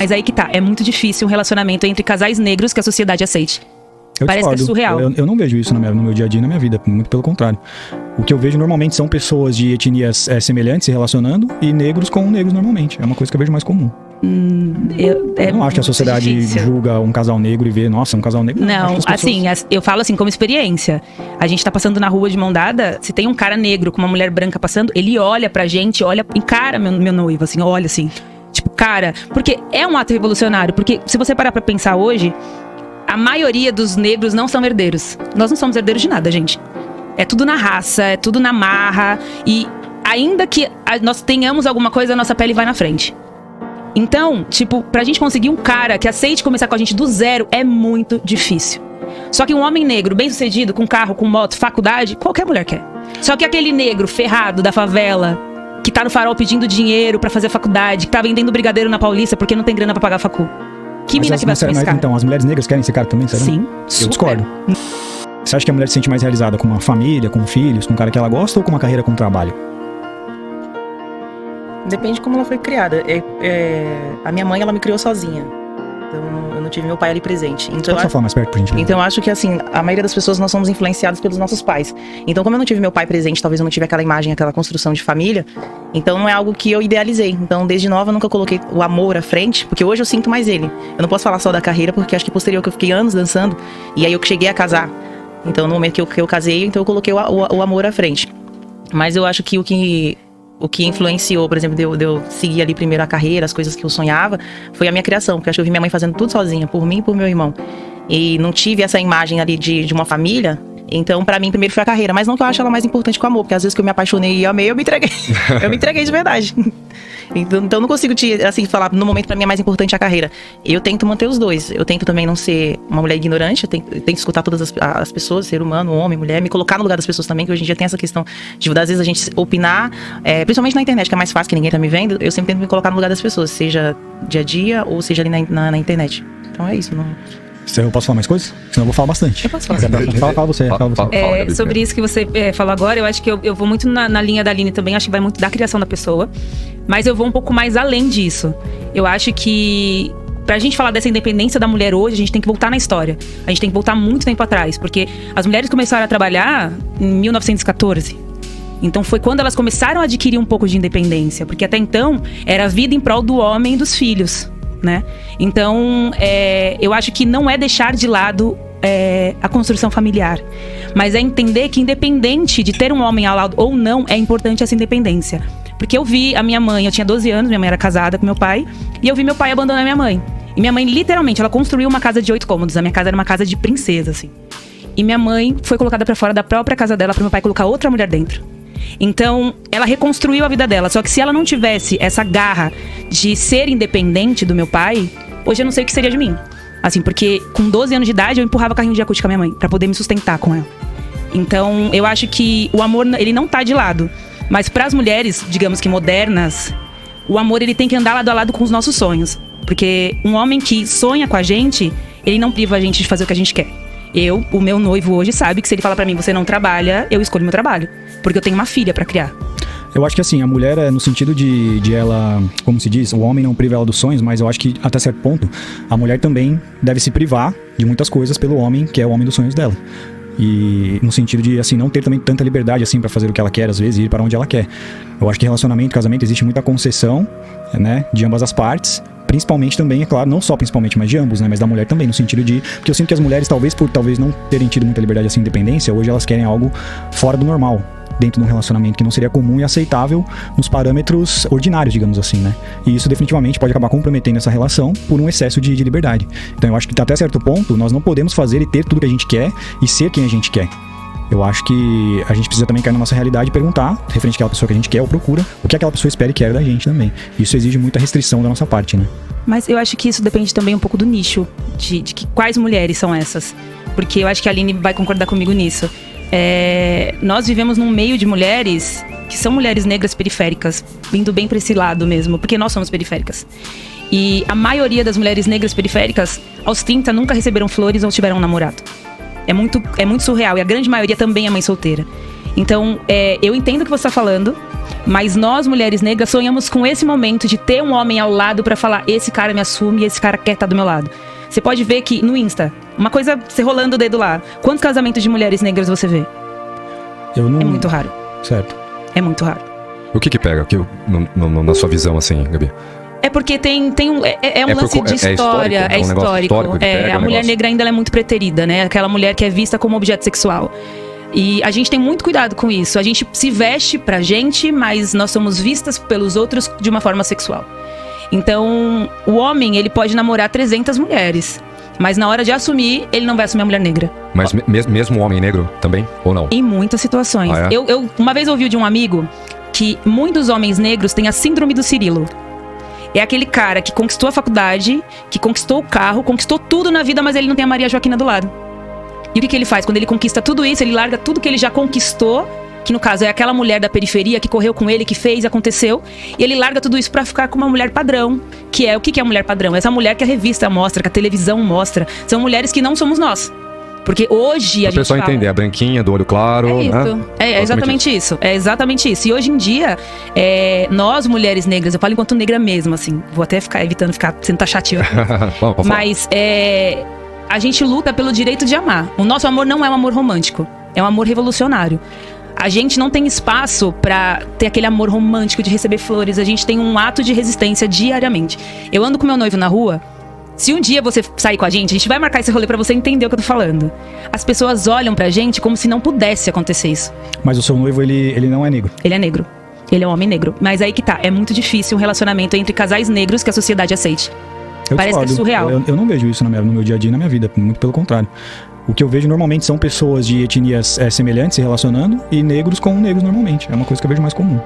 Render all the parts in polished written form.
Mas aí que tá, é muito difícil um relacionamento entre casais negros que a sociedade aceite. Parece discordo. que é surreal. Eu não vejo isso no meu dia a dia, na minha vida, muito pelo contrário. O que eu vejo normalmente são pessoas de etnias semelhantes se relacionando e negros com negros normalmente. É uma coisa que eu vejo mais comum. Eu não acho que a sociedade julga um casal negro e vê, nossa, um casal negro. Não, assim, eu falo assim como experiência. A gente tá passando na rua de mão dada, se tem um cara negro com uma mulher branca passando, ele olha pra gente, encara meu noivo, assim, olha assim. Tipo, cara, porque é um ato revolucionário. Porque se você parar pra pensar hoje, a maioria dos negros não são herdeiros. Nós não somos herdeiros de nada, gente. É tudo na raça, é tudo na marra. E ainda que nós tenhamos alguma coisa, a nossa pele vai na frente. Então, tipo, pra gente conseguir um cara que aceite começar com a gente do zero é muito difícil. Só que um homem negro, bem sucedido, com carro, com moto, faculdade, qualquer mulher quer. Só que aquele negro ferrado da favela, que tá no farol pedindo dinheiro pra fazer faculdade, que tá vendendo brigadeiro na Paulista porque não tem grana pra pagar a facu. Que mina que vai ser esse cara? Então, as mulheres negras querem esse cara também, será? Sim, eu discordo. Você acha que a mulher se sente mais realizada com uma família, com filhos, com um cara que ela gosta ou com uma carreira, com um trabalho? Depende de como ela foi criada. A minha mãe, ela me criou sozinha. Então, eu não tive meu pai ali presente. Então, Pode só falar mais perto, por gentileza? Então, eu acho que, assim, a maioria das pessoas, nós somos influenciados pelos nossos pais. Então, como eu não tive meu pai presente, talvez eu não tive aquela imagem, aquela construção de família, então não é algo que eu idealizei. Então, desde nova, eu nunca coloquei o amor à frente, porque hoje eu sinto mais ele. Eu não posso falar só da carreira, porque acho que posterior que eu fiquei anos dançando, e aí eu cheguei a casar. Então, no momento que eu casei, então eu coloquei o amor à frente. Mas eu acho que o que influenciou, por exemplo, de eu seguir ali primeiro a carreira, as coisas que eu sonhava, foi a minha criação. Porque eu acho que eu vi minha mãe fazendo tudo sozinha, por mim e por meu irmão. E não tive essa imagem ali de uma família. Então, pra mim, primeiro foi a carreira. Mas não que eu acho ela mais importante que o amor. Porque às vezes que eu me apaixonei e amei, eu me entreguei. Eu me entreguei de verdade. Então, não consigo assim, falar, no momento, pra mim, é mais importante a carreira. Eu tento manter os dois. Eu tento também não ser uma mulher ignorante. Eu tento escutar todas as pessoas, ser humano, homem, mulher. Me colocar no lugar das pessoas também, que hoje em dia tem essa questão de, às vezes, a gente opinar. Principalmente na internet, que é mais fácil, que ninguém tá me vendo. Eu sempre tento me colocar no lugar das pessoas. Seja dia a dia, ou seja ali na internet. Então, é isso. Não... Eu posso falar mais coisas? Senão eu vou falar bastante. Eu posso falar. Fala você. Sobre isso que você falou agora, eu acho que eu vou muito na linha da Aline também. Acho que vai muito da criação da pessoa. Mas eu vou um pouco mais além disso. Eu acho que pra gente falar dessa independência da mulher hoje, a gente tem que voltar na história. A gente tem que voltar muito tempo atrás. Porque as mulheres começaram a trabalhar em 1914. Então foi quando elas começaram a adquirir um pouco de independência. Porque até então, era a vida em prol do homem e dos filhos, né? Então, eu acho que não é deixar de lado a construção familiar, mas é entender que independente de ter um homem ao lado ou não, é importante essa independência. Porque eu vi a minha mãe, eu tinha 12 anos, minha mãe era casada com meu pai, e eu vi meu pai abandonar minha mãe. E minha mãe, literalmente, ela construiu uma casa de 8 cômodos. A minha casa era uma casa de princesa, assim. E minha mãe foi colocada pra fora da própria casa dela pra meu pai colocar outra mulher dentro. Então, ela reconstruiu a vida dela. Só que se ela não tivesse essa garra de ser independente do meu pai, hoje eu não sei o que seria de mim. Assim, porque com 12 anos de idade, eu empurrava carrinho de Yakult com a minha mãe pra poder me sustentar com ela. Então, eu acho que o amor, ele não tá de lado. Mas pras mulheres, digamos que modernas, o amor, ele tem que andar lado a lado com os nossos sonhos. Porque um homem que sonha com a gente, ele não priva a gente de fazer o que a gente quer. O meu noivo hoje sabe que se ele fala pra mim, você não trabalha, eu escolho meu trabalho. Porque eu tenho uma filha pra criar. Eu acho que assim, a mulher no sentido de ela, como se diz, o homem não priva ela dos sonhos, mas eu acho que até certo ponto, a mulher também deve se privar de muitas coisas pelo homem, que é o homem dos sonhos dela. E no sentido de, assim, não ter também tanta liberdade, assim, pra fazer o que ela quer, às vezes, e ir para onde ela quer. Eu acho que relacionamento, casamento, existe muita concessão, né, de ambas as partes. Principalmente também, é claro, não só principalmente, mas de ambos, né? Mas da mulher também, no sentido de... Porque eu sinto que as mulheres, talvez não terem tido muita liberdade, assim, independência, hoje elas querem algo fora do normal, dentro de um relacionamento que não seria comum e aceitável nos parâmetros ordinários, digamos assim, né? E isso definitivamente pode acabar comprometendo essa relação por um excesso de liberdade. Então eu acho que até certo ponto, nós não podemos fazer e ter tudo que a gente quer e ser quem a gente quer. Eu acho que a gente precisa também cair na nossa realidade e perguntar, referente àquela pessoa que a gente quer ou procura, o que aquela pessoa espera e quer da gente também. Isso exige muita restrição da nossa parte, né? Mas eu acho que isso depende também um pouco do nicho, de que quais mulheres são essas. Porque eu acho que a Aline vai concordar comigo nisso. Nós vivemos num meio de mulheres que são mulheres negras periféricas, indo bem pra esse lado mesmo, porque nós somos periféricas. E a maioria das mulheres negras periféricas, aos 30, nunca receberam flores ou tiveram um namorado. É muito surreal, e a grande maioria também é mãe solteira. Então, eu entendo o que você está falando, Mas nós, mulheres negras, sonhamos com esse momento de ter um homem ao lado pra falar: esse cara me assume, esse cara quer estar do meu lado. Você pode ver que no Insta, uma coisa, você rolando o dedo lá, quantos casamentos de mulheres negras você vê? Eu não... É muito raro. Certo. É muito raro. O que pega na sua visão, assim, Gabi? É porque tem um lance de história, é um negócio histórico que pega a o mulher negócio. negra ainda ela é muito preterida, né? Aquela mulher que é vista como objeto sexual. E a gente tem muito cuidado com isso. A gente se veste pra gente, mas nós somos vistas pelos outros de uma forma sexual. Então, o homem, ele pode namorar 300 mulheres, mas na hora de assumir, ele não vai assumir a mulher negra. Mas mesmo o homem negro também, ou não? Em muitas situações. Ah, é? Eu uma vez ouvi de um amigo que muitos homens negros têm a síndrome do Cirilo. É aquele cara que conquistou a faculdade, que conquistou o carro, conquistou tudo na vida, mas ele não tem a Maria Joaquina do lado. E o que ele faz? Quando ele conquista tudo isso, ele larga tudo que ele já conquistou, que no caso é aquela mulher da periferia que correu com ele, que fez, aconteceu, e ele larga tudo isso pra ficar com uma mulher padrão, que é o que é a mulher padrão? Essa mulher que a revista mostra, que a televisão mostra. São mulheres que não somos nós. Porque hoje a gente pessoa fala... entender, a branquinha, do olho claro, É isso. né? É exatamente isso. É exatamente isso. E hoje em dia, nós, mulheres negras, eu falo enquanto negra mesmo, assim. Vou até ficar evitando ficar sendo taxativa. Vamos, pode falar. Mas a gente luta pelo direito de amar. O nosso amor não é um amor romântico. É um amor revolucionário. A gente não tem espaço pra ter aquele amor romântico de receber flores. A gente tem um ato de resistência diariamente. Eu ando com meu noivo na rua. Se um dia você sair com a gente vai marcar esse rolê pra você entender o que eu tô falando. As pessoas olham pra gente como se não pudesse acontecer isso. Mas o seu noivo, ele não é negro. Ele é negro. Ele é um homem negro. Mas aí que tá. É muito difícil um relacionamento entre casais negros que a sociedade aceite. Eu Parece que é discordo. surreal. Eu não vejo isso no meu dia a dia e na minha vida. Muito pelo contrário. O que eu vejo normalmente são pessoas de etnias semelhantes se relacionando e negros com negros normalmente. É uma coisa que eu vejo mais comum.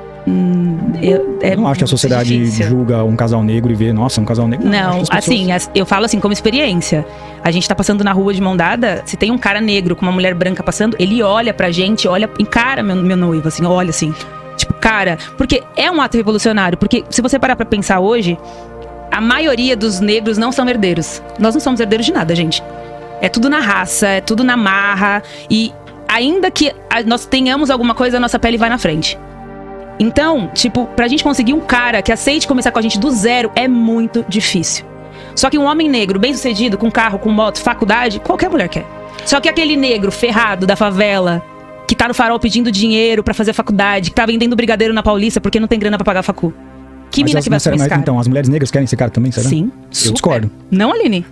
Eu não acho que a sociedade julga um casal negro e vê, nossa, um casal negro. Não, assim, eu falo assim, como experiência. A gente tá passando na rua de mão dada, se tem um cara negro com uma mulher branca passando, ele olha pra gente, encara meu noivo, assim, olha assim. Tipo, cara, porque é um ato revolucionário. Porque se você parar pra pensar hoje, a maioria dos negros não são herdeiros. Nós não somos herdeiros de nada, gente. É tudo na raça, é tudo na marra. E ainda que nós tenhamos alguma coisa, a nossa pele vai na frente. Então, tipo, pra gente conseguir um cara que aceite começar com a gente do zero é muito difícil. Só que um homem negro, bem sucedido, com carro, com moto, faculdade, qualquer mulher quer. Só que aquele negro ferrado da favela, que tá no farol pedindo dinheiro pra fazer a faculdade, que tá vendendo brigadeiro na Paulista porque não tem grana pra pagar a facu. Que mina que vai assumir esse cara? Então, as mulheres negras querem esse cara também, será? Sim. Eu discordo. Não, Aline?